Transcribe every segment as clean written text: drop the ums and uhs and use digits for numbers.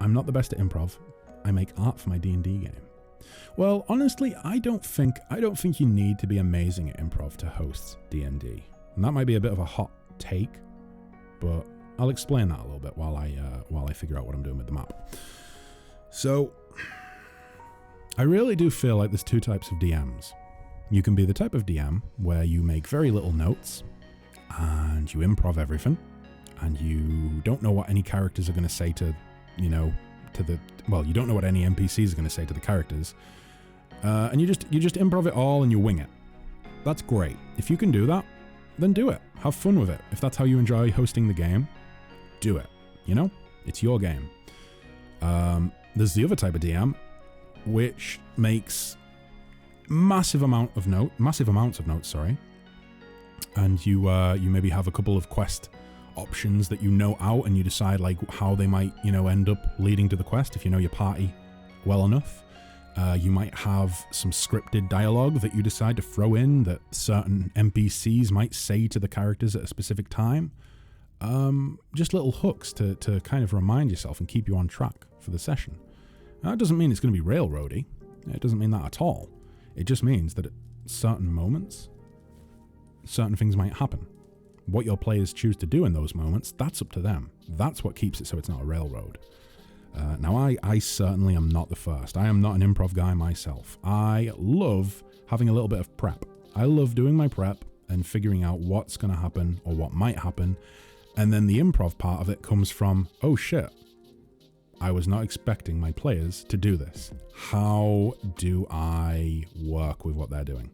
I'm not the best at improv. I make art for my D&D game. Well, honestly, I don't think you need to be amazing at improv to host D&D. And that might be a bit of a hot take, but I'll explain that a little bit while I figure out what I'm doing with the map. So, I really do feel like there's two types of DMs. You can be the type of DM where you make very little notes and you improv everything, and you don't know what any characters are going to say you don't know what any NPCs are going to say to the characters, and you just improv it all and you wing it. That's great. If you can do that, then do it. Have fun with it. If that's how you enjoy hosting the game, do it. It's your game. There's the other type of DM, which makes massive amounts of notes, and you maybe have a couple of quest options that you know out, and you decide like how they might end up leading to the quest. If you know your party well enough, you might have some scripted dialogue that you decide to throw in that certain NPCs might say to the characters at a specific time. Just little hooks to kind of remind yourself and keep you on track for the session. Now, that doesn't mean it's going to be railroady. It doesn't mean that at all. It just means that at certain moments, certain things might happen. What your players choose to do in those moments, that's up to them. That's what keeps it so it's not a railroad. Now, I certainly am not the first. I am not an improv guy myself. I love having a little bit of prep. I love doing my prep and figuring out what's going to happen or what might happen. And then the improv part of it comes from, oh shit, I was not expecting my players to do this. How do I work with what they're doing?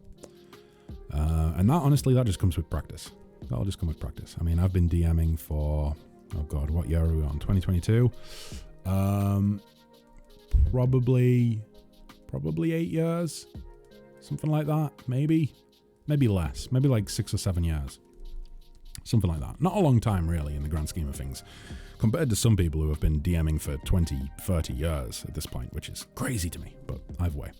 And that, honestly, that just comes with practice. That'll just come with practice. I mean, I've been DMing for, oh God, what year are we on? 2022? Probably 8 years, something like that. Maybe less, maybe like 6 or 7 years, something like that. Not a long time, really, in the grand scheme of things, compared to some people who have been DMing for 20, 30 years at this point, which is crazy to me, but either way.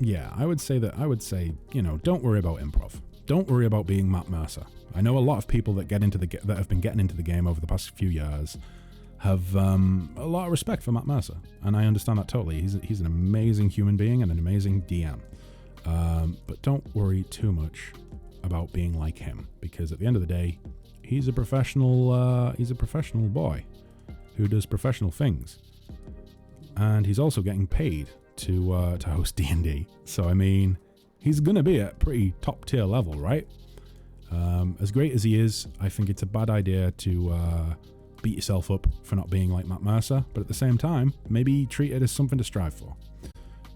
Yeah, I would say, don't worry about improv. Don't worry about being Matt Mercer. I know a lot of people that have been getting into the game over the past few years have a lot of respect for Matt Mercer, and I understand that totally. He's an amazing human being and an amazing DM. But don't worry too much about being like him, because at the end of the day, he's a professional boy who does professional things, and he's also getting paid to host D&D. So I mean, he's gonna be at pretty top tier level, right? As great as he is, I think it's a bad idea to beat yourself up for not being like Matt Mercer, but at the same time, maybe treat it as something to strive for.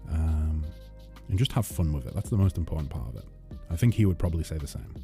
And just have fun with it. That's the most important part of it. I think he would probably say the same.